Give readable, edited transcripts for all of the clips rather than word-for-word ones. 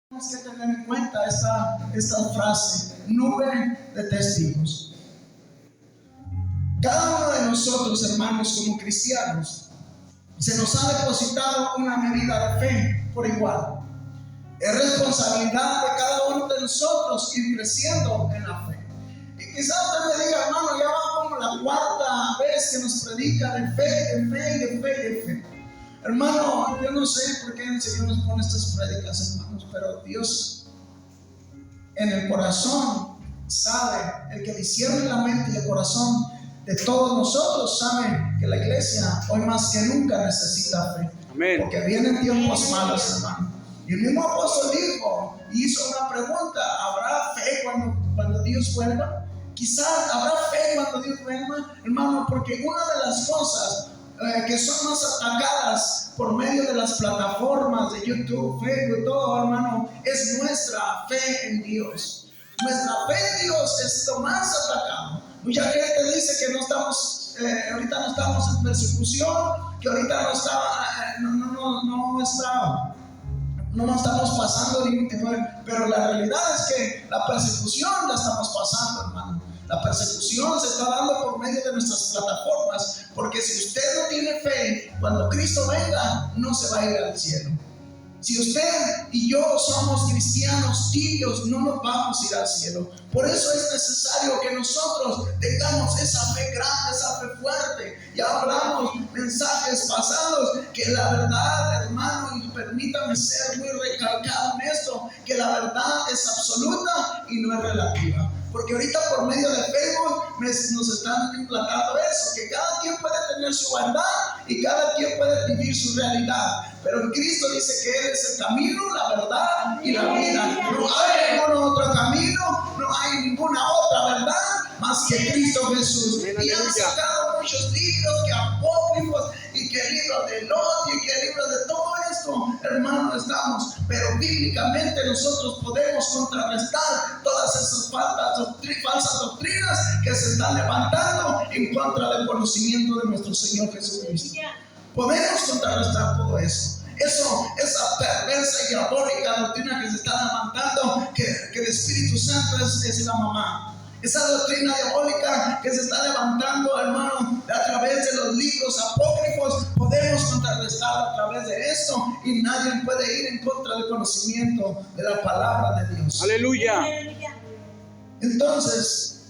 Tenemos que tener en cuenta esta frase, nube de testigos. Cada uno de nosotros, hermanos, como cristianos, se nos ha depositado una medida de fe por igual. Es responsabilidad de cada uno de nosotros ir creciendo en la fe. Y quizás usted me diga, hermano, ya va como la cuarta vez que nos predica de fe, de fe, de fe, de fe. Hermano, yo no sé por qué el Señor nos pone estas prédicas, hermanos, pero Dios en el corazón sabe, el que discierne la mente y el corazón de todos nosotros sabe que la iglesia hoy más que nunca necesita fe. Amén. Porque vienen tiempos malos, hermano. Y el mismo apóstol dijo, y hizo una pregunta: ¿habrá fe cuando Dios vuelva? Quizás habrá fe cuando Dios vuelva, hermano, porque una de las cosas que son más atacadas por medio de las plataformas de YouTube, Facebook, todo, hermano, es nuestra fe en Dios. Nuestra fe en Dios es lo más atacado. Mucha gente dice que no estamos, ahorita no estamos en persecución, que ahorita no estamos pasando límite, pero la realidad es que la persecución la estamos pasando, hermano. La persecución se está dando por medio de nuestras plataformas, porque si usted no tiene fe, cuando Cristo venga, no se va a ir al cielo. Si usted y yo somos cristianos tibios, no nos vamos a ir al cielo. Por eso es necesario que nosotros tengamos esa fe grande, esa fe fuerte. Ya hablamos mensajes pasados que la verdad, hermano, y permítame ser muy recalcado en esto, que la verdad es absoluta y no es relativa. Porque ahorita por medio de Facebook nos están implantando eso, que cada quien puede tener su verdad y cada quien puede vivir su realidad. Pero en Cristo dice que Él es el camino, la verdad y la vida. No hay ningún otro camino, no hay ninguna otra verdad más que Cristo Jesús. Y han sacado muchos libros, que apócrifos, y que libros de Lot, y que libros de todo esto, hermano, estamos. Pero bíblicamente nosotros podemos contrarrestar todas esas falsas doctrinas que se están levantando en contra del conocimiento de nuestro Señor Jesucristo. Podemos contrarrestar todo eso. Esa perversa y diabólica doctrina que se está levantando, que el Espíritu Santo es la mamá. Esa doctrina diabólica que se está levantando, hermano, a través de los libros apócrifos, podemos contrarrestar a través de esto, y nadie puede ir en contra del conocimiento de la palabra de Dios. Aleluya. Entonces,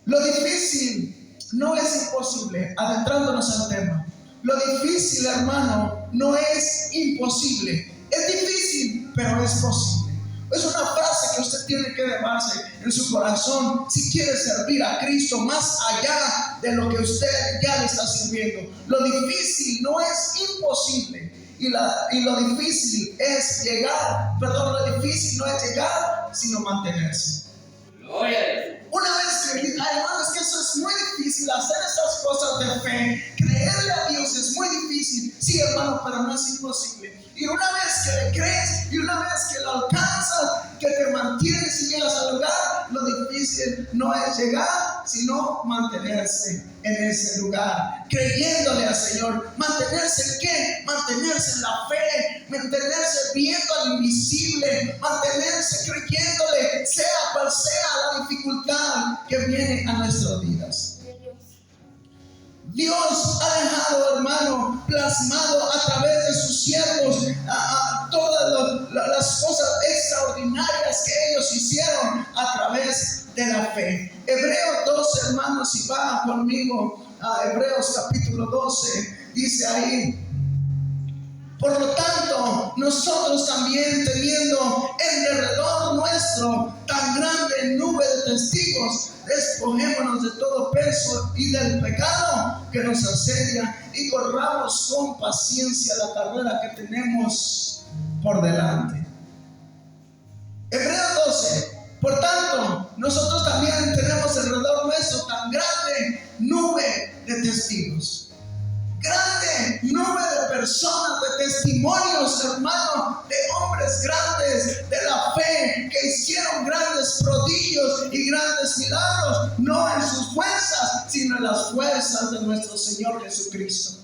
lo difícil no es imposible, adentrándonos al tema. Lo difícil, hermano, no es imposible. Es difícil, pero es posible. Es una frase que usted tiene que llevarse en su corazón si quiere servir a Cristo más allá de lo que usted ya le está sirviendo. Lo difícil no es imposible. Y lo difícil es llegar, lo difícil no es llegar, sino mantenerse. Una vez que, hermano, es que eso es muy difícil, hacer estas cosas de fe, creerle a Dios es muy difícil, sí, hermano, pero no es imposible. Y una vez que le crees, y una vez que lo alcanzas, que te mantienes y llegas al lugar, lo difícil no es llegar, sino mantenerse en ese lugar, creyéndole al Señor. ¿Mantenerse en qué? Mantenerse en la fe, mantenerse viendo al invisible, mantenerse creyéndole, sea cual sea la dificultad que viene a nuestras vidas. Dios ha dejado, hermano, plasmado a través de sus siervos todas las cosas extraordinarias que ellos hicieron a través de la fe. Hebreos 12, hermanos, si va conmigo a Hebreos capítulo 12, dice ahí: por lo tanto, nosotros también, teniendo en derredor nuestro tan grande nube de testigos, despojémonos de todo peso y del pecado que nos asedia, y corramos con paciencia la carrera que tenemos por delante. Hebreos 12. Por tanto, nosotros también tenemos alrededor nuestro tan grande nube de testigos. Grande nube de personas, de testimonios, hermano, de hombres grandes de la fe que hicieron grandes prodigios y grandes milagros, no en sus fuerzas, sino en las fuerzas de nuestro Señor Jesucristo.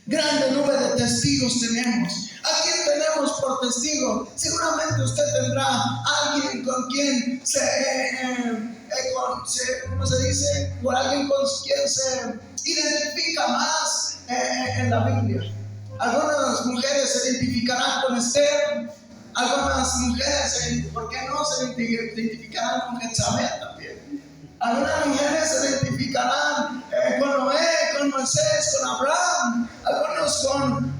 Grande nube de testigos tenemos. ¿A quién tenemos por testigo? Seguramente usted tendrá alguien con quien ¿cómo se dice? Por alguien con quien se identifica más en la Biblia. Algunas mujeres se identificarán con Esther. Algunas mujeres, ¿por qué no se identificarán con Jezabel también? Algunas mujeres se identificarán con Noé, con Moisés, con Abraham. Algunos con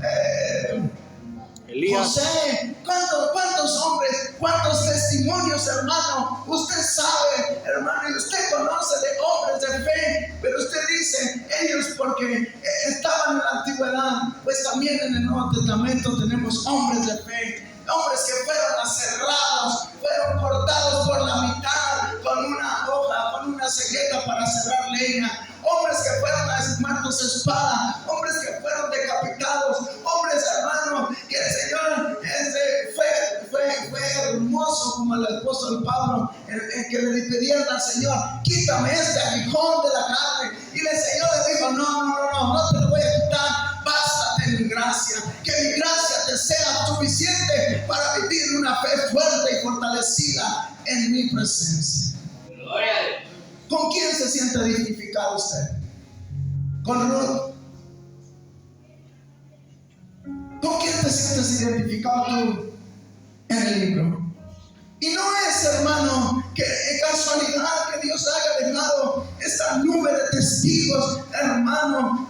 Elías. José. ¿Cuántos hombres, cuántos testimonios, hermano? Usted sabe, hermano, y usted conoce de hombres de fe, pero usted dice, ellos porque estaban en la antigüedad, pues también en el Nuevo Testamento tenemos hombres de fe. Hombres que fueron aserrados, fueron cortados por la mitad con una hoja, con una cegueta para serrar leña. Hombres que fueron muertos a espada, hombres que fueron decapitados, hombres, hermanos, que el Señor fue hermoso como el apóstol Pablo, que le pedían al Señor, quítame este aguijón de la carne. Y el Señor le dijo, no te lo voy a quitar, bástate mi gracia, que mi gracia te sea suficiente para vivir una fe fuerte y fortalecida en mi presencia. Gloria a Dios. ¿Con quién se siente identificado usted? ¿Con Ruth? ¿Con quién te sientes identificado tú en el libro? Y no es, hermano, que casualidad que Dios haya dejado esta nube de testigos, hermano,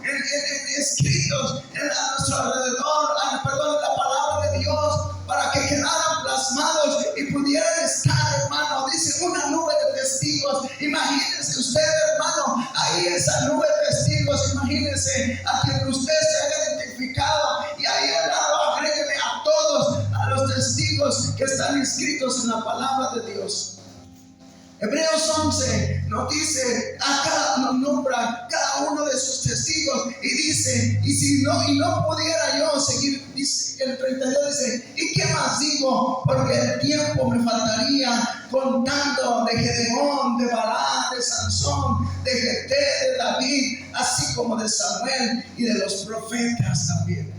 escritos a nuestro alrededor, la palabra de Dios, para que quedaran plasmados y pudieran estar, hermano. Dice una nube de testigos. Imagínense usted, hermano, ahí esa nube de testigos. Imagínense a quien usted se haya identificado, y ahí al lado agréguele a todos a los testigos que están inscritos en la palabra de Dios. Hebreos 11 nos dice, nos nombra cada uno de sus testigos, y dice, y no pudiera yo seguir, dice el 32, dice, ¿y qué más digo? Porque el tiempo me faltaría contando de Gedeón, de Barán, de Sansón, de Jefté, de David, así como de Samuel y de los profetas también.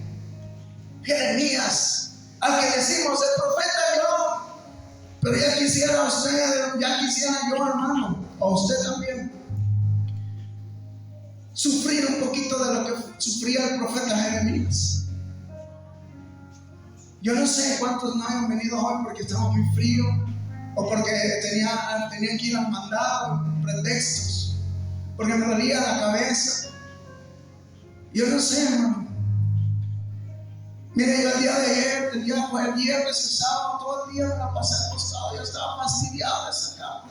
Jeremías, al que decimos el profeta yo, pero ya quisiera usted, ya quisiera yo, hermano, o usted también, sufrir un poquito de lo que sufría el profeta Jeremías. Yo no sé cuántos no han venido hoy porque estaba muy frío, o porque tenían que ir al mandado, pretextos, porque me dolía la cabeza. Yo no sé, hermano. Mire, el día de ayer, el viernes, el sábado, todo el día me la pasé acostado. Yo estaba fastidiado de esa cama.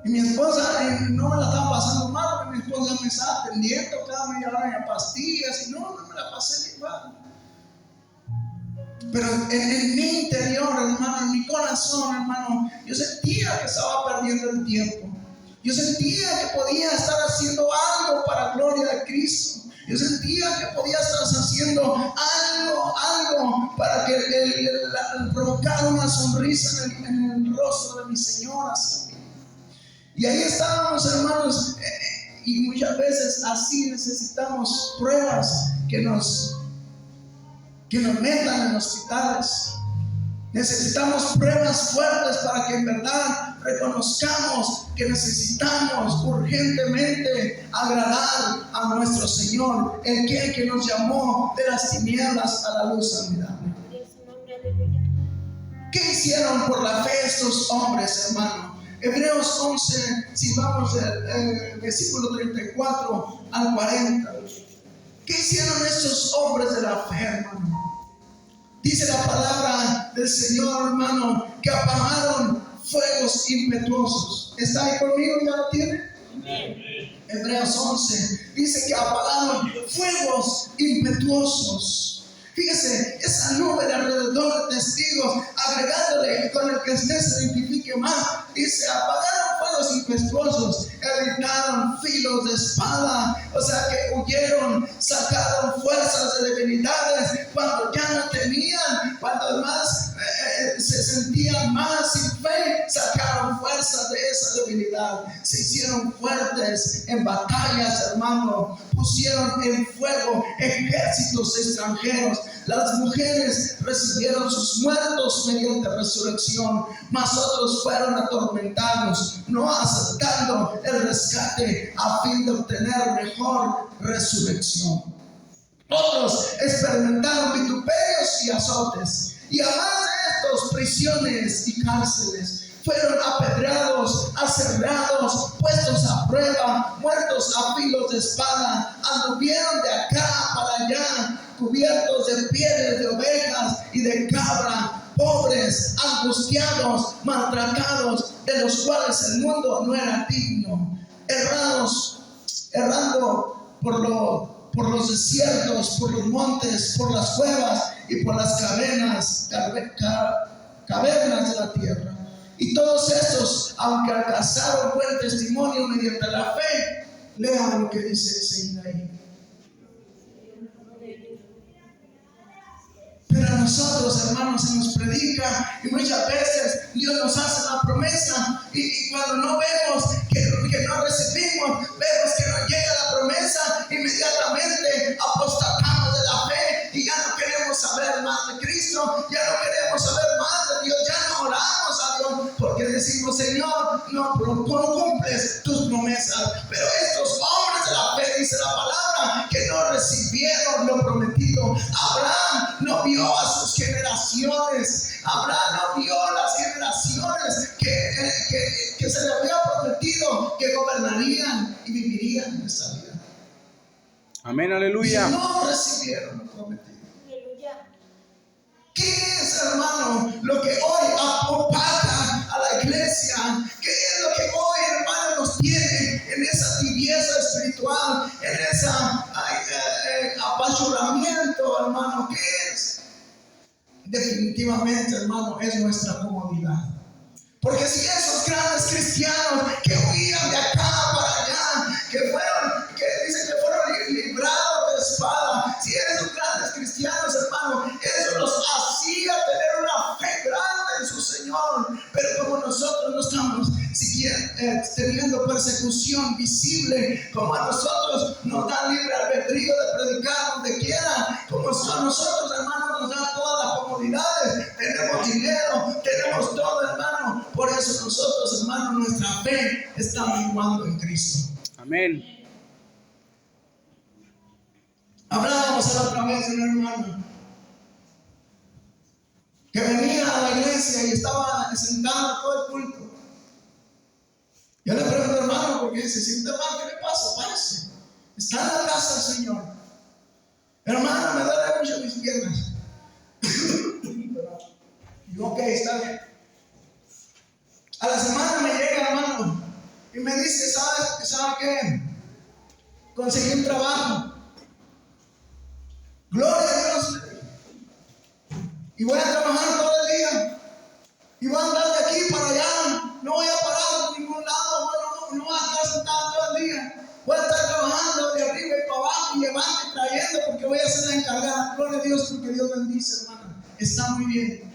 Y mi esposa no me la estaba pasando mal, porque mi esposa me estaba atendiendo cada media hora en pastillas, y no me la pasé igual. Pero en mi interior, hermano, en mi corazón, hermano, yo sentía que estaba perdiendo el tiempo. Yo sentía que podía estar haciendo algo para la gloria de Cristo. Yo sentía que podía estar haciendo algo para que provocar una sonrisa en el rostro de mi Señor hacia mí. Y ahí estábamos, hermanos, y muchas veces así necesitamos pruebas que nos metan en hospitales. Necesitamos pruebas fuertes para que en verdad reconozcamos que necesitamos urgentemente agradar a nuestro Señor, el que nos llamó de las tinieblas a la luz admirable. ¿Qué hicieron por la fe estos hombres, hermano? Hebreos 11, si vamos del versículo 34 al 40. ¿Qué hicieron estos hombres de la fe, hermano? Dice la palabra del Señor, hermano, que apagaron fuegos impetuosos. ¿Está ahí conmigo? ¿Ya lo tiene? Amén. Hebreos 11 dice que apagaron fuegos impetuosos. Fíjese, esa nube de alrededor de testigos, agregándole con el que usted se identifique más, dice, apagaron fuegos impetuosos, evitaron filos de espada, o sea que huyeron, sacaron fuerzas de debilidades cuando ya no tenían, cuando más se sentían más sin fe, sacaron fuerzas de esa debilidad. Se hicieron fuertes en batallas, hermano. Pusieron en fuego ejércitos extranjeros. Las mujeres recibieron sus muertos mediante resurrección, mas otros fueron atormentados, no aceptando el rescate a fin de obtener mejor resurrección. Otros experimentaron vituperios y azotes, y además de estos, prisiones y cárceles. Fueron apedreados, aserrados, puestos a prueba, muertos a filos de espada. Anduvieron de acá para allá, cubiertos de pieles de ovejas y de cabra, pobres, angustiados, maltratados, de los cuales el mundo no era digno, errando por los desiertos, por los montes, por las cuevas y por las cavernas de la tierra. Y todos estos, aunque alcanzaron buen testimonio mediante la fe, lean lo que dice enseguida ahí. Pero a nosotros, hermanos, se nos predica y muchas veces Dios nos hace la promesa y cuando no vemos que no recibimos, vemos que no llega la promesa, inmediatamente apostatamos de la fe y ya no queremos saber más de Cristo, ya no queremos saber más de Dios, ya no oramos a Dios porque decimos, Señor, no cumples tus promesas. Pero estos hombres de la fe, dice la palabra, que no recibieron lo prometido. Abraham no vio a sus generaciones. Abraham no vio las generaciones que se le había prometido que gobernarían y vivirían en esta vida. Amén, aleluya. Y no recibieron lo prometido. ¿Qué es, hermano, lo que hoy opaca a la iglesia? ¿Qué es lo que hoy, hermano, nos tiene en esa tibieza espiritual, en ese apachurramiento, hermano? ¿Qué es? Definitivamente, hermano, es nuestra comodidad. Porque si esos grandes cristianos que huían de acá para allá, que dicen que fueron librados de espada, si esos grandes cristianos, hermano, eso los hacía tener una fe grande en su Señor. Pero como nosotros no estamos teniendo persecución visible, como a nosotros nos da libre albedrío de predicar donde quiera, como a nosotros, hermano, nos da todas las comodidades, tenemos dinero, tenemos todo, hermano. Por eso nosotros, hermano, nuestra fe está menguando en Cristo. Amén. Hablábamos la otra vez de un hermano que venía a la iglesia y estaba sentado todo el culto. Yo le pregunto, hermano, ¿por qué se siente mal? ¿Qué le pasa? Párese. Está en la casa del Señor. Hermano, me duele mucho mis piernas. Digo, ok, está bien. A la semana me llega, hermano, y me dice, ¿sabe qué? Conseguí un trabajo. Gloria a Dios. Y voy a trabajar todo el día. Y voy a andar de aquí para allá. No voy a parar por ningún lado. Bueno, no voy a estar sentado todo el día. Voy a estar trabajando de arriba y para abajo, llevando y trayendo, porque voy a ser la encargada. Gloria a Dios, porque Dios bendice, hermano. Está muy bien.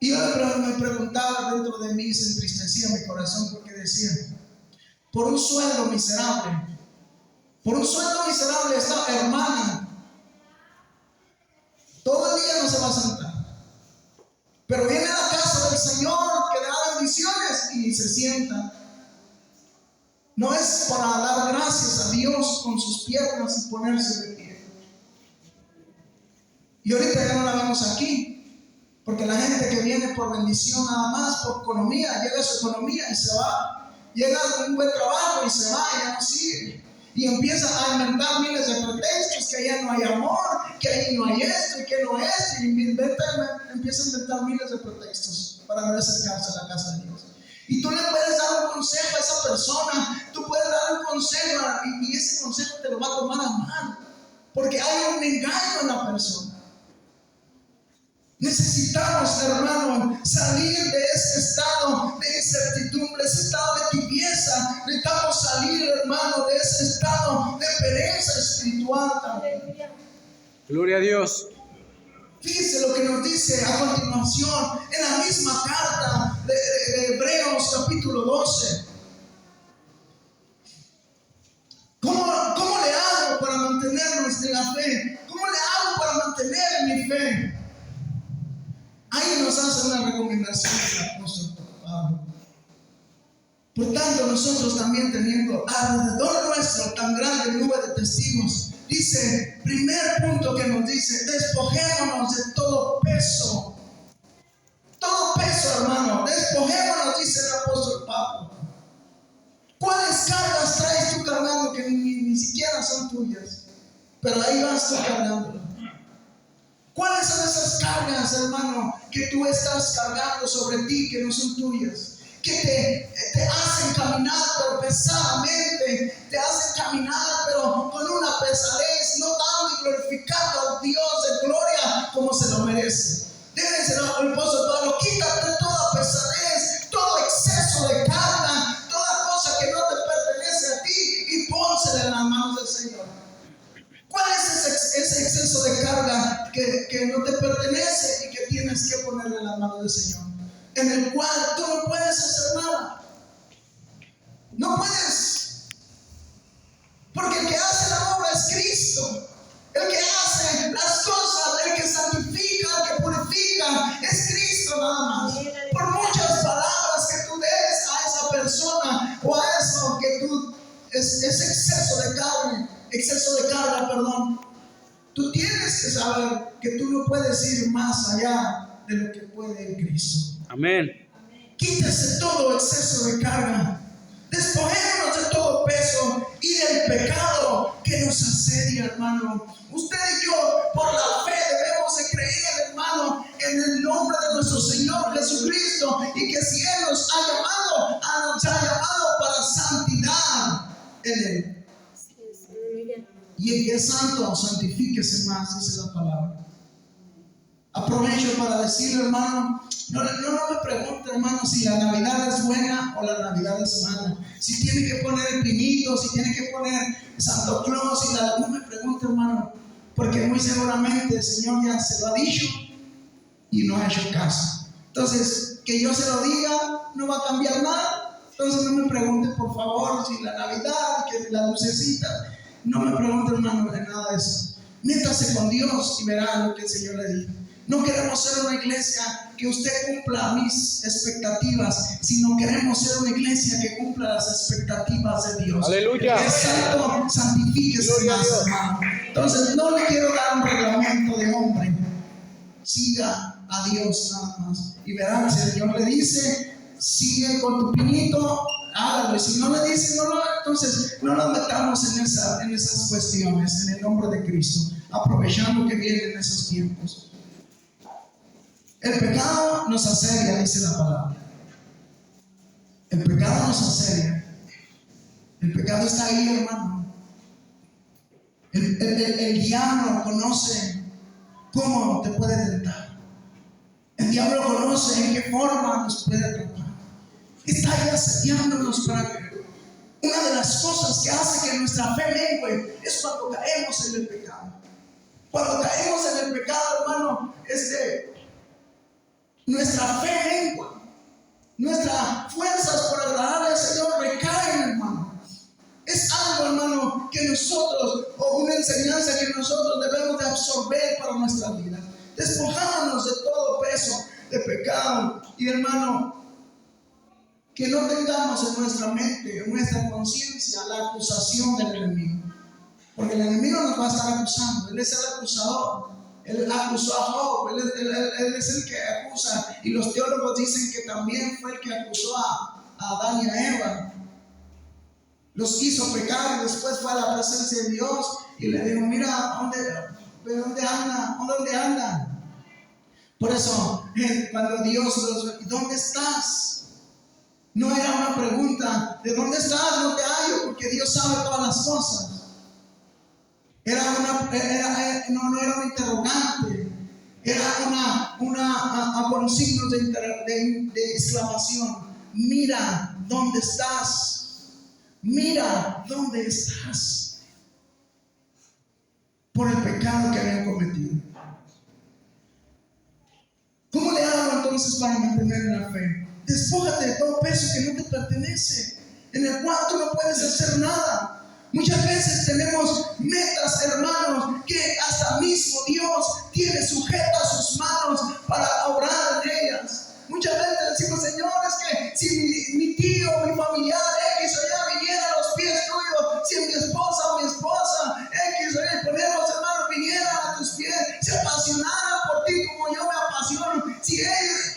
Y yo me preguntaba dentro de mí, se entristecía mi corazón porque decía, por un sueldo miserable, esta hermana todo el día no se va a sentar, pero viene a la casa del Señor que le da bendiciones y se sienta. No es para dar gracias a Dios con sus piernas y ponerse de pie. Y ahorita ya no la vemos aquí. Porque la gente que viene por bendición nada más, por economía, llega a su economía y se va. Llega a un buen trabajo y se va, ya no sigue. Y empieza a inventar miles de pretextos, que allá no hay amor, que ahí no hay esto y que no es esto. Y empieza a inventar miles de pretextos para no acercarse a la casa de Dios. Y tú le puedes dar un consejo a esa persona, tú puedes dar un consejo y ese consejo te lo va a tomar a mal. Porque hay un engaño en la persona. Necesitamos, hermano, salir de ese estado de incertidumbre, ese estado de tibieza. Necesitamos salir, hermano, de ese estado de pereza espiritual también. Gloria a Dios. Fíjese lo que nos dice a continuación en la misma carta de Hebreos capítulo 12. ¿Cómo le hago para mantenernos en la fe? ¿Cómo le hago para mantener mi fe? Ahí nos hace una recomendación el apóstol Pablo. Por tanto, nosotros también teniendo alrededor nuestro tan grande nube de testigos, dice, primer punto que nos dice, despojémonos de todo peso. Todo peso, hermano, despojémonos, dice el apóstol Pablo. ¿Cuáles cargas traes tú cargando que ni siquiera son tuyas? Pero ahí vas tú cargándolas. ¿Cuáles son esas cargas, hermano, que tú estás cargando sobre ti que no son tuyas? Que te hacen caminar pero pesadamente, te hacen caminar pero con una pesadez, no dando y glorificando a Dios de gloria como se lo merece. Debe ser el apóstol Pablo, quítate toda pesadez, todo exceso de carga, toda cosa que no te pertenece a ti y pónsela en las manos del Señor. ¿Cuál es ese exceso de carga que no te pertenece y que tienes que ponerle en las manos del Señor? En el cual tú no puedes hacer nada. No puedes. Porque el que hace la obra es Cristo. El que hace las cosas, el que santifica, el que purifica, es Cristo nada más. Por muchas palabras que tú des a esa persona o a eso que tú, es exceso de carga, tú tienes que saber que tú no puedes ir más allá de lo que puede Cristo. Amén. Quítese todo exceso de carga. Despojémonos de todo peso y del pecado que nos asedia, hermano. Usted y yo, por la fe, debemos de creer, hermano, en el nombre de nuestro Señor Jesucristo, y que si Él nos ha llamado para santidad en Él. Y el que es santo, santifíquese más, dice la palabra. Aprovecho para decirle, hermano, no me pregunte, hermano, si la Navidad es buena o la Navidad es mala. Si tiene que poner el pinito, si tiene que poner Santo Claus, no me pregunte, hermano, porque muy seguramente el Señor ya se lo ha dicho y no ha hecho caso. Entonces, que yo se lo diga no va a cambiar nada. Entonces no me pregunte, por favor, si la Navidad, que la lucecita. No me pregunte, hermano, de nada de eso. Métase con Dios y verá lo que el Señor le diga. No queremos ser una iglesia que usted cumpla mis expectativas, sino queremos ser una iglesia que cumpla las expectativas de Dios. Aleluya. Que es santo, santifíquese más, hermano. Entonces no le quiero dar un reglamento de hombre. Siga a Dios nada más. Y verán, si el Señor le dice, sigue con tu pinito, hágalo. Y si no le dice, no lo haga, entonces no nos metamos en esas cuestiones, en el nombre de Cristo, aprovechando que vienen esos tiempos. El pecado nos asedia, dice la palabra. El pecado nos asedia. El pecado está ahí, hermano. El diablo conoce cómo te puede tentar. El diablo conoce en qué forma nos puede atrapar. Está ahí asediándonos para que una de las cosas que hace que nuestra fe mengue es cuando caemos en el pecado. Cuando caemos en el pecado, hermano, nuestra fe mengua, nuestras fuerzas por agradar al Señor recaen, hermano. Es algo, hermano, que nosotros, o una enseñanza que nosotros debemos de absorber para nuestra vida. Despojámonos de todo peso de pecado. Y, hermano, que no tengamos en nuestra mente, en nuestra conciencia, la acusación del enemigo. Porque el enemigo nos va a estar acusando. Él es el acusador. Él acusó a Job, él es el que acusa, y los teólogos dicen que también fue el que acusó a Adán y a Eva. Los hizo pecar y después fue a la presencia de Dios y le dijo, mira, ¿dónde anda? Por eso, cuando Dios ¿dónde estás? No era una pregunta, ¿de dónde estás? No te hallo, porque Dios sabe todas las cosas. No era un interrogante, era con signos de exclamación. Mira dónde estás, mira dónde estás, por el pecado que habían cometido. entonces para mantener la fe? Despójate de todo peso que no te pertenece, en el cual tú no puedes hacer nada. Muchas veces tenemos metas, hermanos, que hasta mismo Dios tiene sujetas a sus manos para obrar en ellas. Muchas veces decimos, Señor, es que si mi tío, mi familiar X o Y viniera a los pies tuyos, si mi esposa o mi esposa X o Y, ponemos, hermano, viniera a tus pies, se apasionara por ti como yo me apasiono, si ellos,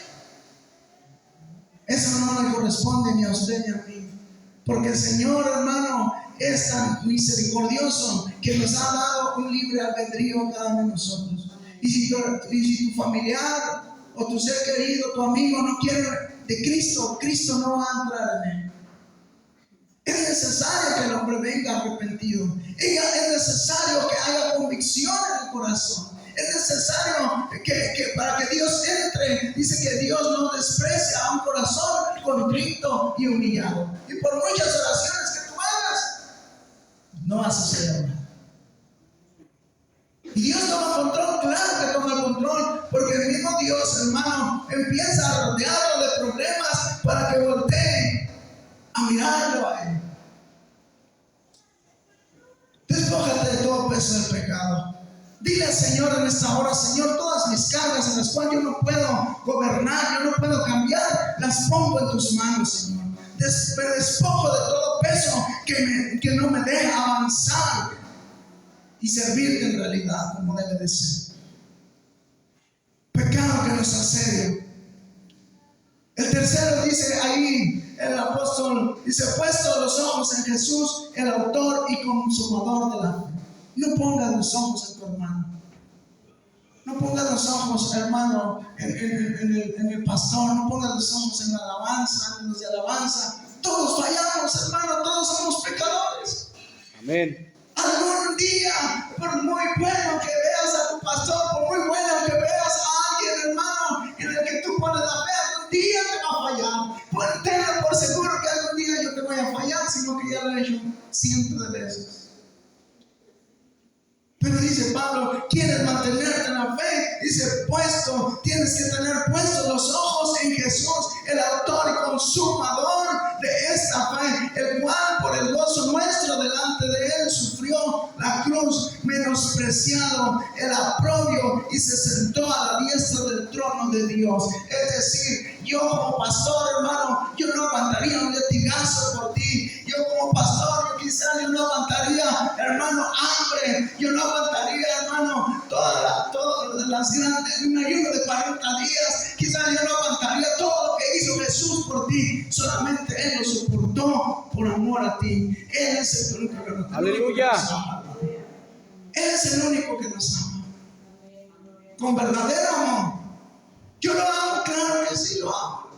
eso no le corresponde ni a usted ni a mí, porque el Señor, hermano, es tan misericordioso que nos ha dado un libre albedrío a cada uno de nosotros. Y si tu familiar o tu ser querido, tu amigo no quiere de Cristo, Cristo no va a entrar en él. Es necesario que el hombre venga arrepentido. Es necesario que haya convicción en el corazón. Es necesario que para que Dios entre, dice que Dios no desprecia a un corazón contrito y humillado. Y por muchas oraciones que tú hagas, no vas a suceder nada. Y Dios toma control, claro que toma el control, porque el mismo Dios, hermano, empieza a rodearlo de problemas para que voltee a mirarlo a Él. Despójate de todo peso del pecado. Dile al Señor en esta hora, Señor, todas mis cargas en las cuales yo no puedo gobernar, yo no puedo cambiar, las pongo en tus manos, Señor. Me despojo de todo peso que no me deja avanzar y servirte en realidad como debe de ser. Pecado que nos asedia. El tercero dice ahí, el apóstol dice, puesto los ojos en Jesús, el autor y consumador de la fe. No pongas los ojos en tu hermano. No pongas los ojos, hermano, en el pastor. No pongas los ojos en la alabanza, en los de alabanza. Todos fallamos, hermano, todos somos pecadores. Amén. Algún día, por muy bueno que veas a tu pastor, por muy bueno que veas a alguien, hermano, en el que tú pones la fe, algún día te va a fallar. Tenlo por seguro que algún día yo te voy a fallar, sino que ya lo he hecho cientos de veces. Pero dice Pablo, ¿quieres mantenerte en la fe? Dice, tienes que tener puestos los ojos en Jesús, el autor y consumador de esta fe, el cual por el gozo nuestro delante de él sufrió la cruz, menospreciado el oprobio y se sentó a la diestra del trono de Dios. Es decir, yo como pastor, hermano, yo no aguantaría un latigazo por ti. Yo como pastor, yo quizás yo no aguantaría, hermano, hambre. Yo no aguantaría, hermano, todas las grandes, un ayuno de 40 días. Quizás yo no aguantaría todo lo que hizo Jesús por ti. Solamente Él lo soportó por amor a ti. Él es el único que nos ama. Aleluya. Él es el único que nos ama. Con verdadero amor. Yo lo amo, claro que sí lo amo.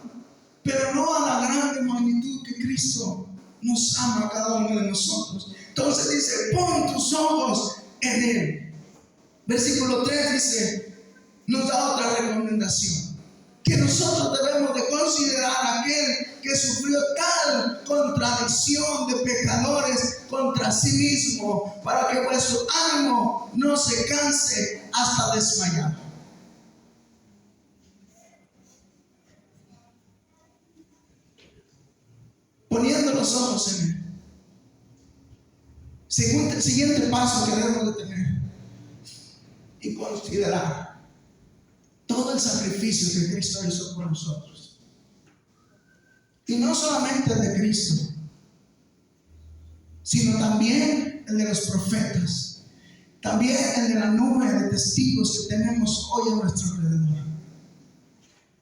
Pero no a la grande magnitud que Cristo nos ama a cada uno de nosotros. Entonces dice, pon tus ojos en Él. Versículo 3 dice, nos da otra recomendación, que nosotros debemos de considerar a aquel que sufrió tal contradicción de pecadores contra sí mismo, para que vuestro ánimo no se canse hasta desmayar. Poniendo los ojos en Él. Siguiente paso que debemos de tener y considerar todo el sacrificio que Cristo hizo por nosotros. Y no solamente el de Cristo, sino también el de los profetas, también el de la nube de testigos que tenemos hoy a nuestro alrededor.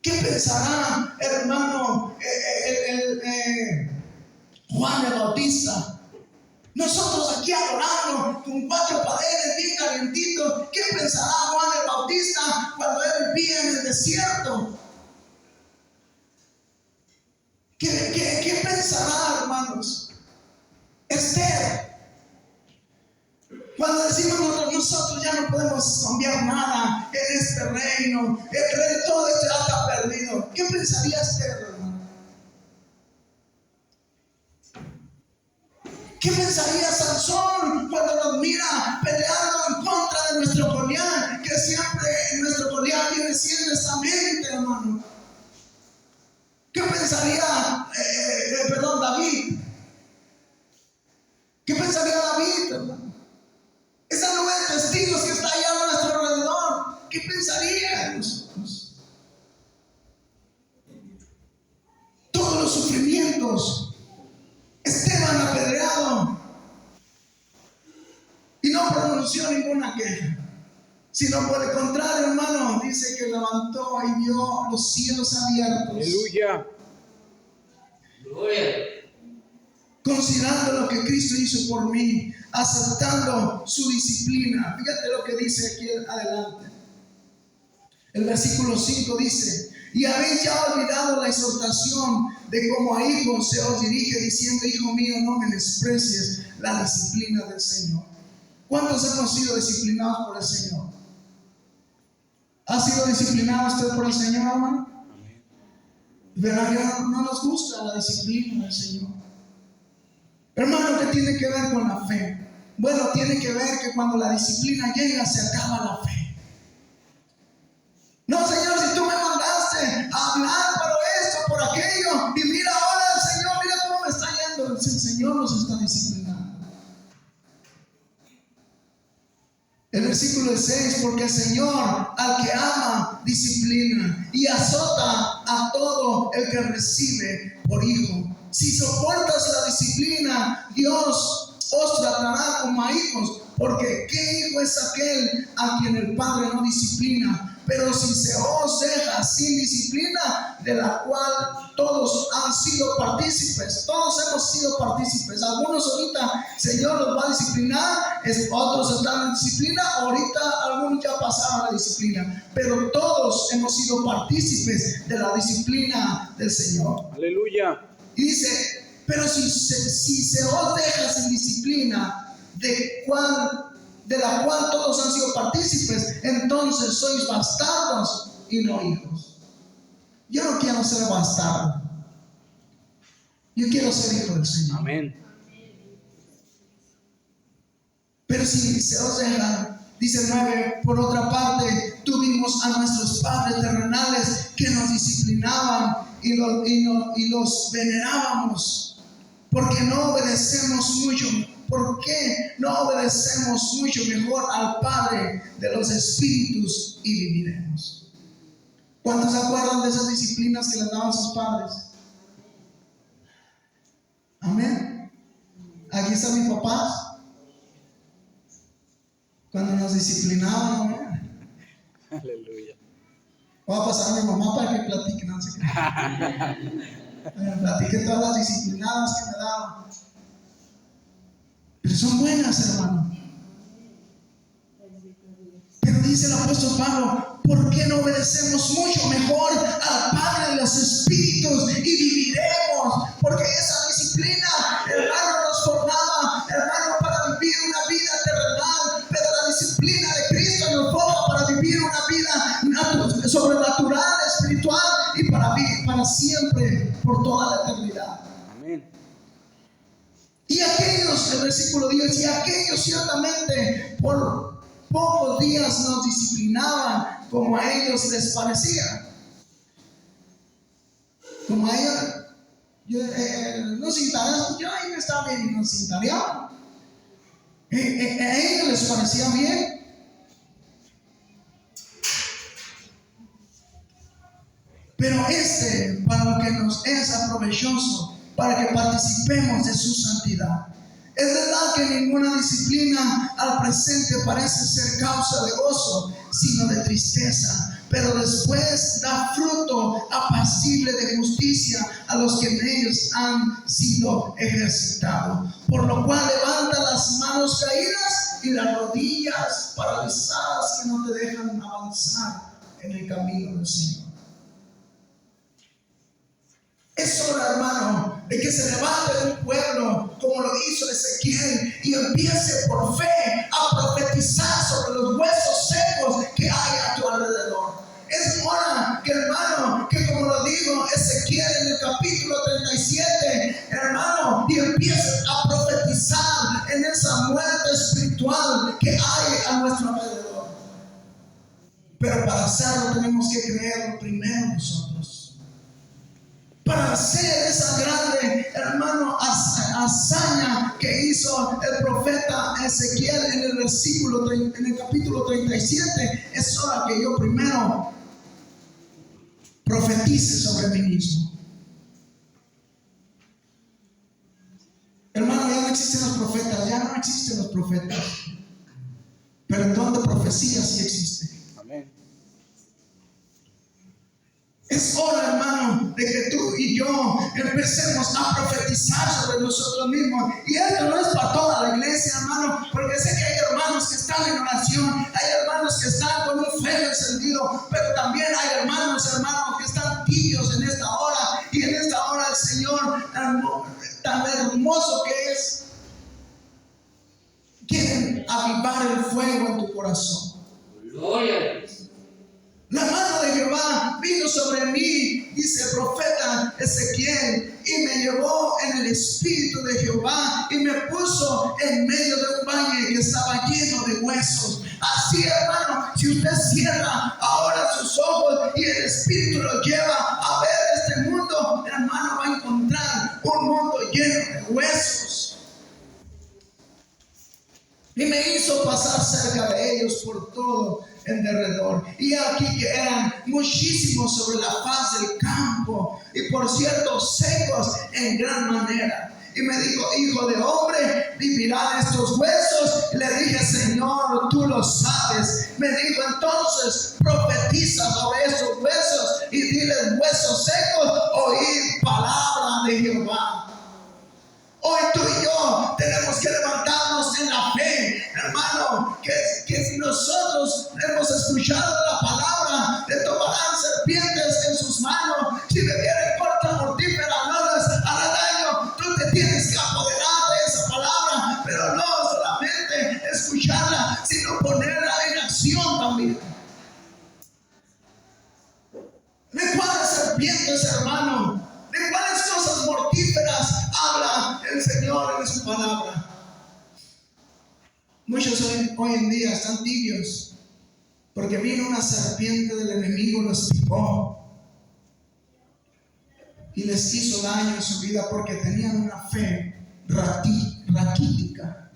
¿Qué pensará, hermano, Juan el Bautista? Nosotros aquí adorando con 4 paredes bien calientitos. ¿Qué pensará Juan el Bautista cuando él vivía en el desierto? ¿Qué pensará, hermanos? Esther, cuando decimos nosotros ya no podemos cambiar nada en este reino, el rey todo esto ya está perdido. ¿Qué pensaría Esther, hermano? ¿Qué pensaría Sansón cuando nos mira peleando en contra de nuestro Goliat? Que siempre nuestro Goliat viene siendo esta mente, hermano. pensaría, David? ¿Qué pensaría David, hermano? Esa nube de testigos que está allá a nuestro alrededor, ¿qué pensaría de nosotros? Todos los sufrimientos, Esteban apedreado y no pronunció ninguna queja, sino por el contrario, hermano, dice que levantó y vio los cielos abiertos. Aleluya. Gloria. Considerando lo que Cristo hizo por mí, aceptando su disciplina. Fíjate lo que dice aquí adelante. El versículo 5 dice: y habéis ya olvidado la exhortación de como a hijos se os dirige, diciendo: hijo mío, no menosprecies la disciplina del Señor. ¿Cuántos hemos sido disciplinados por el Señor? ¿Ha sido disciplinado usted por el Señor, hermano? ¿Verdad que no nos gusta la disciplina del Señor? Hermano, ¿qué tiene que ver con la fe? Bueno, tiene que ver que cuando la disciplina llega, se acaba la fe. No, Señor, si tú me mandaste a hablar por esto, por aquello, y mira ahora el Señor, mira cómo me está yendo. El Señor nos está disciplinando. El versículo 6, porque el Señor al que ama disciplina y azota a todo el que recibe por hijo. Si soportas la disciplina, Dios os tratará como a hijos, porque ¿qué hijo es aquel a quien el Padre no disciplina? Pero si se os deja sin disciplina, de la cual todos han sido partícipes, todos hemos sido partícipes. Algunos ahorita el Señor los va a disciplinar, otros están en disciplina, ahorita algunos ya pasaron la disciplina, pero todos hemos sido partícipes de la disciplina del Señor. Aleluya. Y dice: pero si se os deja sin disciplina, de la cual todos han sido partícipes, entonces sois bastardos y no hijos. Yo no quiero ser bastardo, yo quiero ser hijo del Señor. Amén. Pero si se os deja, dice 9, por otra parte, tuvimos a nuestros padres terrenales que nos disciplinaban y los venerábamos, porque no obedecemos mucho. ¿Por qué no obedecemos mucho mejor al Padre de los espíritus y viviremos? ¿Cuántos se acuerdan de esas disciplinas que les daban sus padres? Amén. Aquí están mis papás. Cuando nos disciplinaban, amén. Aleluya. Voy a pasar a mi mamá para que platique, no sé qué. Platique todas las disciplinadas que me daban. Pero son buenas, hermano. Pero dice el apóstol Pablo: ¿por qué no obedecemos mucho mejor al Padre de los espíritus y viviremos? Porque esa disciplina, hermano, nos formaba, hermano, para vivir una vida terrenal, pero la disciplina de Cristo nos forma para vivir una vida sobrenatural, espiritual y para siempre, por toda la eternidad. Amén. Y aquellos, el versículo 10, y aquellos ciertamente por pocos días nos disciplinaban como a ellos les parecía. Como a ellos, nos cintareaban, yo ahí estaba bien, y nos cintareaban. A ellos les parecía bien. Pero para lo que nos es aprovechoso, para que participemos de su santidad. Es verdad que ninguna disciplina al presente parece ser causa de gozo, sino de tristeza, pero después da fruto apacible de justicia a los que en ellos han sido ejercitados. Por lo cual levanta las manos caídas y las rodillas paralizadas que no te dejan avanzar en el camino del Señor. Es hora, hermano, de que se levante un pueblo como lo hizo Ezequiel y empiece por fe a profetizar sobre los huesos secos que hay a tu alrededor. Es hora que, hermano, que como lo digo Ezequiel en el capítulo 37, hermano, y empieces a profetizar en esa muerte espiritual que hay a nuestro alrededor. Pero para hacerlo tenemos que creerlo primero nosotros. para hacer esa grande, hermano, hazaña que hizo el profeta Ezequiel en el capítulo 37, es hora que yo primero profetice sobre mí mismo. Hermano, ya no existen los profetas, pero el don de profecía sí existe. Amén. Es hora, hermano, de que tú y yo empecemos a profetizar sobre nosotros mismos. Y esto no es para toda la iglesia, hermano, porque sé que hay hermanos que están en oración, hay hermanos que están con un fuego encendido, pero también hay hermanos que están tibios en esta hora. Y en esta hora el Señor, tan hermoso que es, quiere avivar el fuego en tu corazón. Gloria. La mano de Jehová vino sobre mí, dice el profeta Ezequiel, y me llevó en el espíritu de Jehová y me puso en medio de un valle que estaba lleno de huesos. Así, hermano, si usted cierra ahora sus ojos y el espíritu lo lleva a ver este mundo, hermano, va a encontrar un mundo lleno de huesos. Y me hizo pasar cerca de ellos por todo en derredor. Y aquí que eran muchísimos sobre la faz del campo, y por cierto secos en gran manera. Y me dijo: hijo de hombre, ¿vivirán estos huesos? Y le dije: Señor, tú lo sabes. Me dijo entonces: profetiza sobre estos huesos y diles: huesos secos, oíd palabra de Jehová. Hoy tú y yo tenemos que levantarnos en la fe, hermano, que si nosotros hemos escuchado la palabra, le tomarán serpientes en sus manos, si bebieren corta mortífera no les hará daño. Tú te tienes que apoderar de esa palabra, pero no solamente escucharla, sino ponerla en acción también. ¿De cuáles serpientes, hermano? ¿De cuáles cosas mortíferas habla el Señor en su palabra? Muchos hoy en día están tibios porque vino una serpiente del enemigo, los picó y les hizo daño en su vida porque tenían una fe raquítica.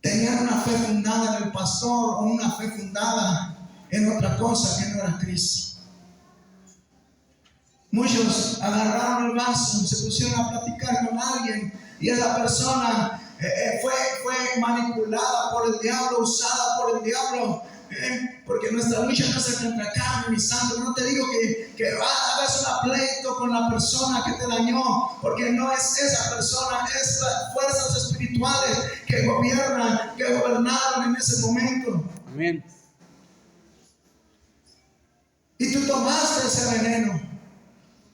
Tenían una fe fundada en el pastor o una fe fundada en otra cosa que no era Cristo. Muchos agarraron el vaso, se pusieron a platicar con alguien y esa persona fue manipulada por el diablo, usada por el diablo, porque nuestra lucha no es contra carne ni sangre. No te digo que hagas un pleito con la persona que te dañó, porque no es esa persona, es las fuerzas espirituales que gobernaron en ese momento. Amén. Y tú tomaste ese veneno.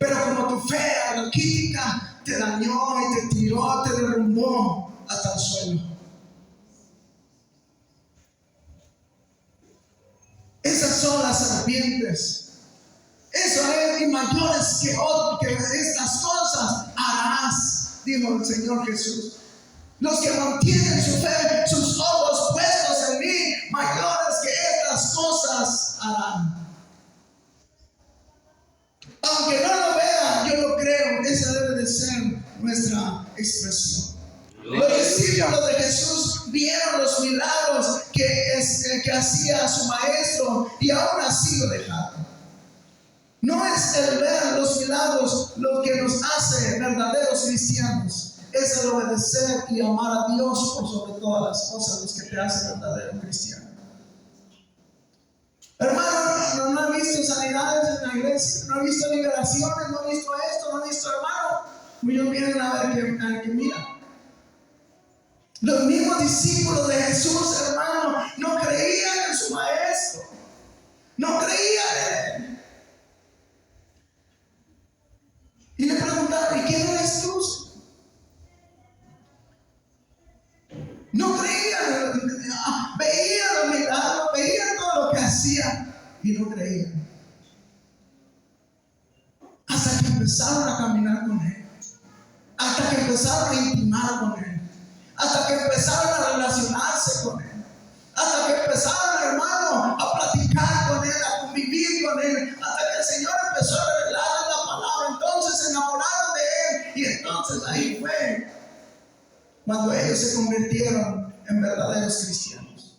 Pero como tu fe era raquítica, te dañó y te tiró, te derrumbó hasta el suelo. Esas son las serpientes. Eso es, y mayores que estas cosas harás, dijo el Señor Jesús. Los que mantienen su fe, sus ojos puestos en mí, mayores que estas cosas harán. Aunque no lo vean, yo lo creo. Esa debe de ser nuestra expresión. Los discípulos de Jesús vieron los milagros que hacía su maestro y aún así lo dejaron. No es el ver los milagros lo que nos hace verdaderos cristianos. Es el obedecer y amar a Dios por sobre todas las cosas los que te hacen verdadero cristiano. Hermano, no he visto sanidades en la iglesia, no he visto liberaciones, no he visto esto, no he visto, hermano. Muchos vienen a ver que mira. Los mismos discípulos de Jesús, hermano, no creían en su maestro, no creían en él. Y le preguntaron: ¿y quién eres tú? No creían, veían los milagros, veían todo lo que hacía y no creían. Hasta que empezaron a caminar con él, hasta que empezaron a intimar con él, hasta que empezaron a relacionarse con él, hasta que empezaron, hermano, a platicar con él, a convivir con él, hasta que el Señor empezó a revelarles la palabra cuando ellos se convirtieron en verdaderos cristianos.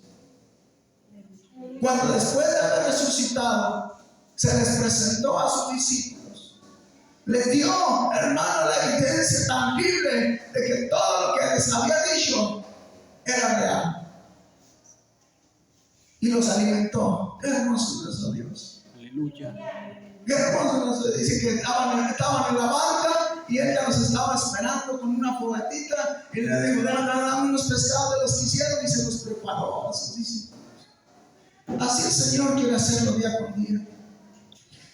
Cuando después de haber resucitado, se les presentó a sus discípulos, les dio, hermano, la evidencia tangible de que todo lo que les había dicho era real. Y los alimentó. Qué hermoso es nuestro Dios. Aleluya. Qué hermoso nos dice que estaban en la barca y él ya los estaba esperando con una fogatita y le dijo, dame unos pescados de los que hicieron, y se los preparó a sus discípulos. Así el Señor quiere hacerlo día con día.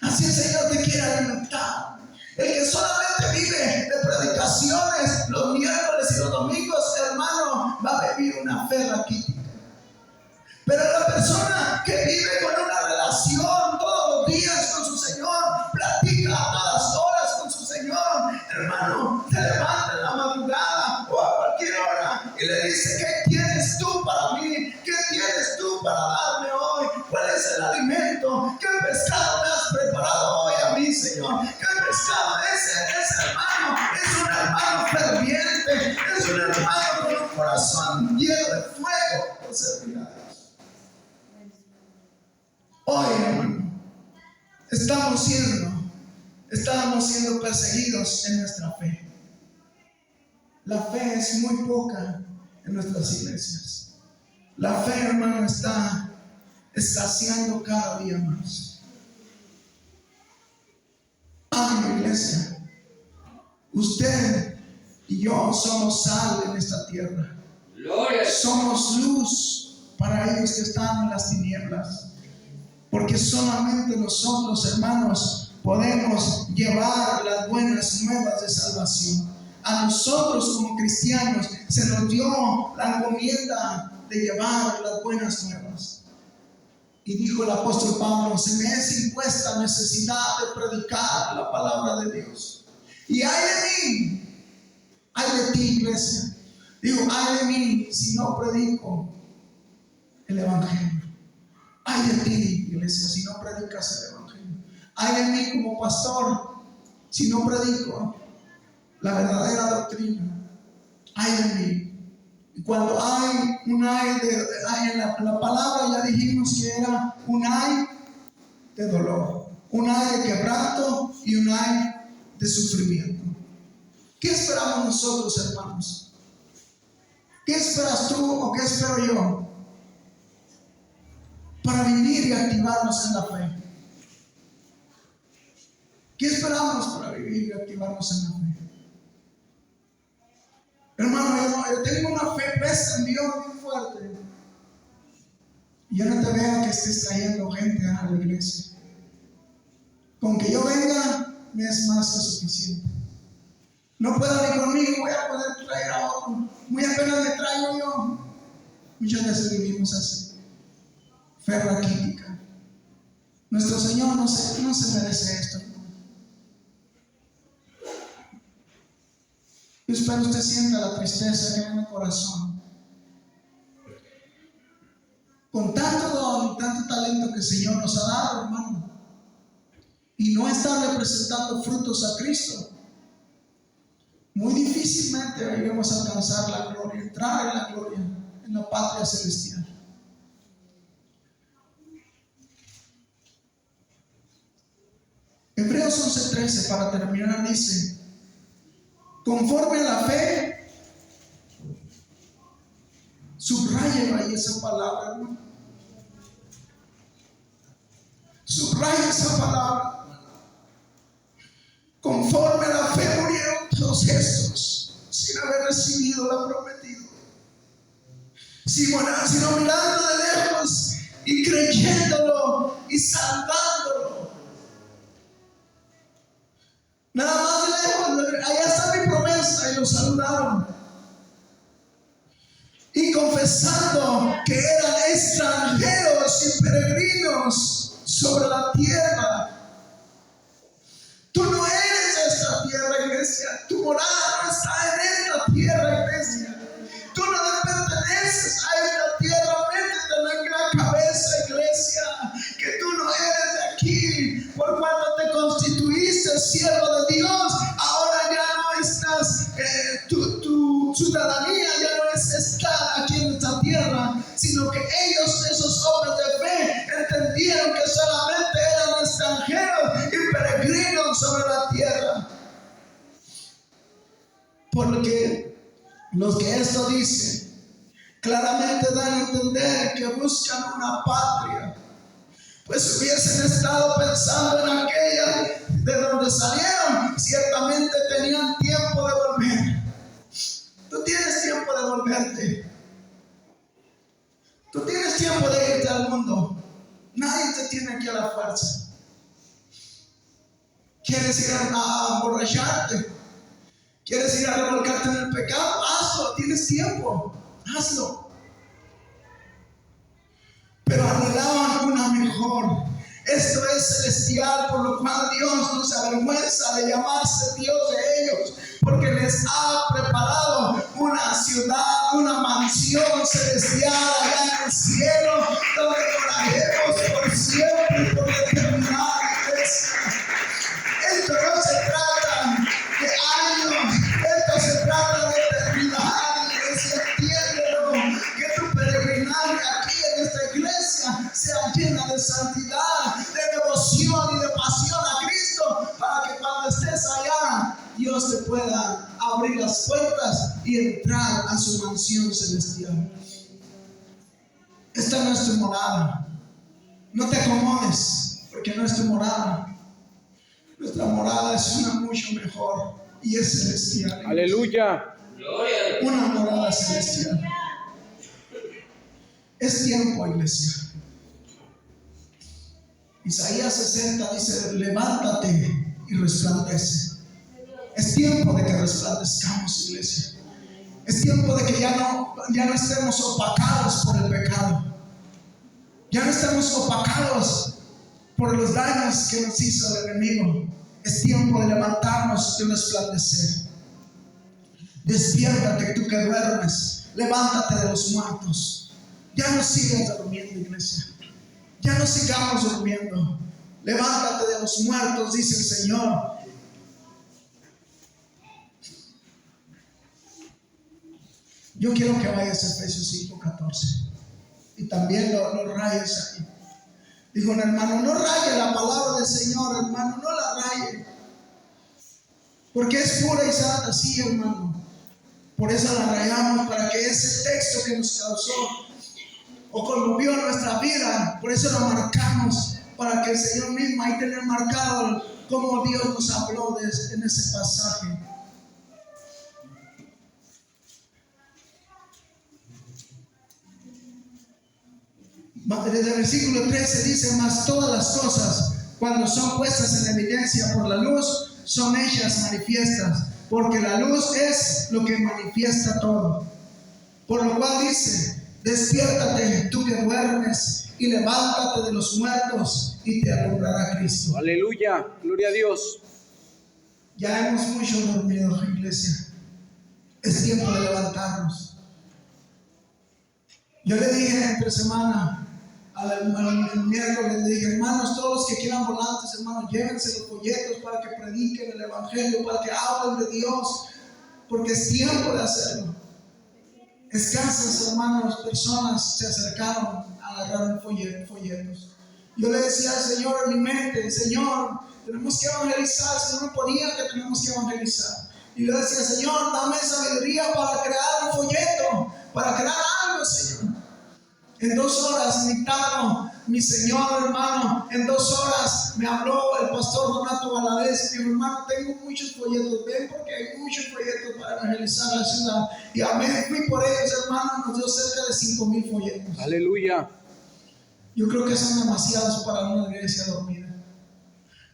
Así el Señor te quiere alimentar. El que solamente vive de predicaciones los miércoles y los domingos, hermano, va a vivir una fe raquítica. Pero la persona que vive con una relación todos los días con su Señor, platica a todas horas con su Señor, hermano, se levanta en la madrugada o a cualquier hora y le dice, ¿qué tienes tú para mí? ¿Qué tienes tú para darme hoy? ¿Cuál es el alimento? ¿Qué pescado me has preparado hoy a mí, Señor? ¿Qué pescado? Ese hermano es un hermano ferviente, es un hermano con un corazón lleno de fuego por servir a Dios. Hoy, hermano, estábamos siendo perseguidos en nuestra fe. La fe es muy poca en nuestras iglesias. La fe, hermano, está escaseando cada día más. Amén, iglesia. Usted y yo somos sal en esta tierra. Somos luz para ellos que están en las tinieblas. Porque solamente nosotros, hermanos, podemos llevar las buenas nuevas de salvación. A nosotros como cristianos se nos dio la encomienda de llevar las buenas nuevas. Y dijo el apóstol Pablo, se me es impuesta necesidad de predicar la palabra de Dios. Y ay de mí, ay de ti, iglesia. Digo, ay de mí si no predico el evangelio. Ay de ti, iglesia, si no predicas el evangelio. Ay de mí como pastor, si no predico la verdadera doctrina. Ay de mí. Y cuando hay un ay, en la palabra ya dijimos que era un ay de dolor, un ay de quebranto y un ay de sufrimiento. ¿Qué esperamos nosotros, hermanos? ¿Qué esperas tú o qué espero yo para vivir y activarnos en la fe? ¿Qué esperamos para vivir y activarnos en la fe? Hermano, yo tengo una fe puesta en Dios muy fuerte. Y yo no te veo que estés trayendo gente a la iglesia. Con que yo venga, me es más que suficiente. No puedo ni conmigo, voy a poder traer a otro. Muy apenas me traigo yo. Muchas veces vivimos así. Fe raquítica. Nuestro Señor no se merece esto. Yo espero usted sienta la tristeza que hay en el corazón. Con tanto don y tanto talento que el Señor nos ha dado, hermano, y no está representando frutos a Cristo, muy difícilmente iremos a alcanzar la gloria, entrar en la gloria, en la patria celestial. Hebreos 11:13, para terminar, dice: conforme a la fe, subraya ahí esa palabra, hermano. Subraya esa palabra. Conforme a la fe murieron todos estos sin haber recibido lo prometido, sino mirando de lejos y creyéndolo y salvándolo. Nada más de lejos, allá está mi promesa, y lo saludaron. Y confesando que eran extranjeros y peregrinos sobre la tierra. Tú no eres de esta tierra, iglesia. Tu morada no está en esta tierra, iglesia. Tú no le perteneces a esta tierra. Métetelo en la cabeza, iglesia, que tú no eres de aquí. Por cuando te constituiste siervo de Dios, ahora ya no estás, tu ciudadanía Porque los que esto dicen claramente dan a entender que buscan una patria, pues hubiesen estado pensando en aquella de donde salieron, ciertamente tenían tiempo de volver. Tú tienes tiempo de volverte. Tú tienes tiempo de irte al mundo. Nadie te tiene aquí a la fuerza. ¿Quieres ir a emborracharte? ¿Quieres ir a revolcarte en el pecado? Hazlo, tienes tiempo. Hazlo. Pero anhelaban una mejor. Esto es celestial, por lo cual Dios no se avergüenza de llamarse Dios de ellos, porque les ha preparado una ciudad, una mansión celestial allá en el cielo, donde moraremos por siempre y por la eternidad. Esto no se trata de años, esto se trata de eternidad. Iglesia, entiéndelo, que tu peregrinaje aquí en esta iglesia sea llena de santidad, de devoción y de pasión a Cristo, para que cuando estés allá, Dios te pueda abrir las puertas y entrar a su mansión celestial. Esta no es tu morada. No te acomodes, porque no es tu morada. Nuestra morada es una mucho mejor y es celestial. Aleluya. Una morada celestial. Es tiempo, iglesia. Isaías 60 dice: levántate y resplandece. Es tiempo de que resplandezcamos, iglesia. Es tiempo de que ya no estemos opacados por el pecado. Ya no estemos opacados por los daños que nos hizo el enemigo. Es tiempo de levantarnos y resplandecer. Despiértate, tú que duermes. Levántate de los muertos. Ya no sigas durmiendo, iglesia. Ya no sigamos durmiendo. Levántate de los muertos, dice el Señor. Yo quiero que vayas a Efesios 5:14 y también lo rayes ahí. Dijo un hermano: no raye la palabra del Señor, hermano, no la raye, porque es pura y santa. Sí, hermano, por eso la rayamos, para que ese texto que nos causó o conmovió nuestra vida, por eso lo marcamos, para que el Señor mismo ahí tener marcado cómo Dios nos habló en ese pasaje. Desde el versículo 13 dice: mas todas las cosas, cuando son puestas en evidencia por la luz, son hechas manifiestas, porque la luz es lo que manifiesta todo. Por lo cual dice: despiértate, tú que duermes, y levántate de los muertos, y te alumbrará Cristo. Aleluya, gloria a Dios. Ya hemos mucho dormido, iglesia. Es tiempo de levantarnos. Yo le dije entre semana, el miércoles le dije: hermanos, todos los que quieran volantes, hermanos, llévense los folletos para que prediquen el evangelio, para que hablen de Dios, porque es tiempo de hacerlo. Escasas, hermanos, personas se acercaron a agarrar folletos. Yo le decía al Señor en mi mente: Señor, tenemos que evangelizar. El Señor me ponía que tenemos que evangelizar. Y yo decía: Señor, dame sabiduría para crear un folleto, para crear algo, Señor. En 2 horas invitaron, mi Señor, hermano, en 2 horas me habló el pastor Donato Valadez. Me dijo: hermano, tengo muchos folletos, ven, porque hay muchos folletos para evangelizar la ciudad. Y amén, fui por ellos, hermano, nos dio cerca de 5,000 folletos. Aleluya. Yo creo que son demasiados para una iglesia dormida.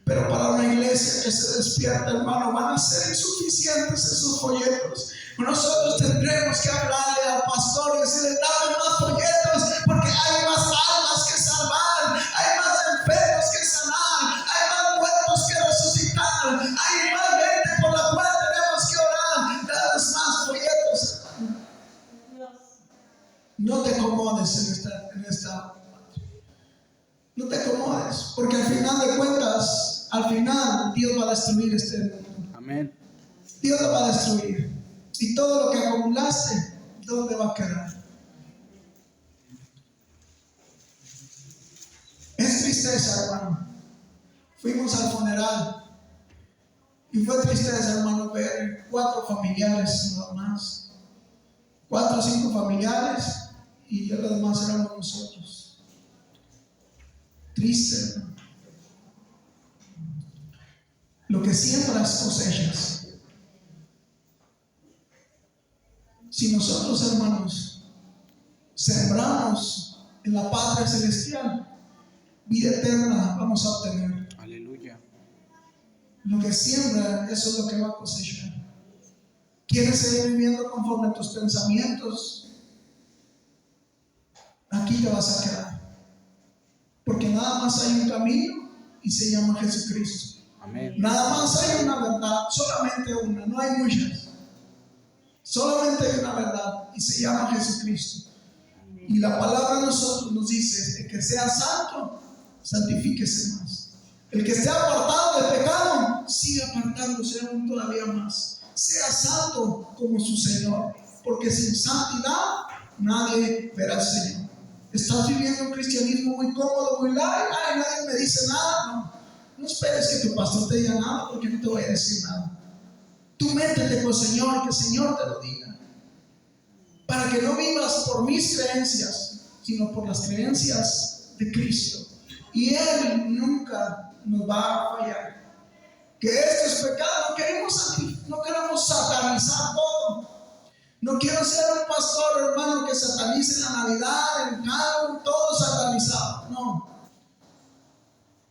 Pero para una iglesia que se despierta, hermano, van a ser insuficientes esos folletos. Nosotros tendremos que hablarle al pastor y decirle: dame más folletos, porque hay más almas que salvar, hay más enfermos que sanar, hay más muertos que resucitar, hay más gente por la cual tenemos que orar. Danos más folletos, hermano. No te acomodes en esta. No te acomodes, porque al final de cuentas, Dios va a destruir este mundo. Amén. Dios lo va a destruir. Y todo lo que acumulaste, ¿dónde va a quedar? Es tristeza, hermano. Fuimos al funeral Y fue tristeza, hermano, ver 4 familiares nada más. 4 o 5 familiares y ya los demás éramos nosotros. Triste, hermano. Lo que siembras cosechas. Si nosotros, hermanos, sembramos en la Padre Celestial, vida eterna vamos a obtener. Aleluya. Lo que siembra, eso es lo que va a cosechar. ¿Quieres seguir viviendo conforme a tus pensamientos? Aquí te vas a quedar. Porque nada más hay un camino y se llama Jesucristo. Amén. Nada más hay una verdad, solamente una, no hay muchas. Solamente hay una verdad y se llama Jesucristo. Y la palabra a nosotros nos dice: el que sea santo, santifíquese más. El que esté apartado de pecado, siga apartándose aún todavía más. Sea santo como su Señor, porque sin santidad nadie verá al Señor. Estás viviendo un cristianismo muy cómodo, muy light. Ay, nadie me dice nada. No esperes que tu pastor te diga nada, porque no te voy a decir nada. Tú métete con el Señor, que el Señor te lo diga. Para que no vivas por mis creencias, sino por las creencias de Cristo. Y Él nunca nos va a fallar. Que esto es pecado. No queremos satanizar todo. No quiero ser un pastor, hermano, que satanice la Navidad, el Halloween, todo satanizado. No.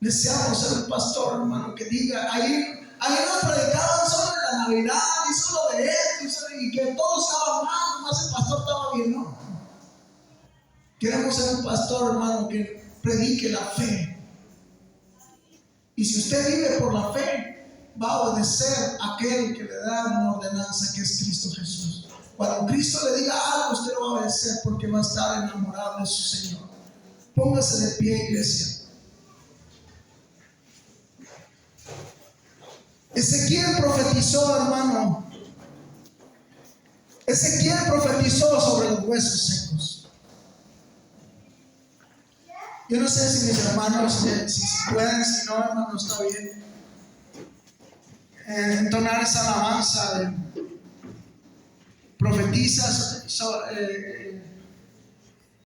Deseamos ser un pastor, hermano, que diga: ahí nos predicaban sobre la Navidad y solo de esto y que todo estaba mal, nomás el pastor estaba bien. No. Queremos ser un pastor, hermano, que predique la fe. Y si usted vive por la fe, va a obedecer a aquel que le da una ordenanza, que es Cristo Jesús. Cuando Cristo le diga algo, usted lo va a obedecer porque va a estar enamorado de su Señor. Póngase de pie, iglesia. Ezequiel profetizó, hermano. Ezequiel profetizó sobre los huesos secos. Yo no sé si mis hermanos, si pueden, si no, hermano, está bien. Entonar esa alabanza. Profetiza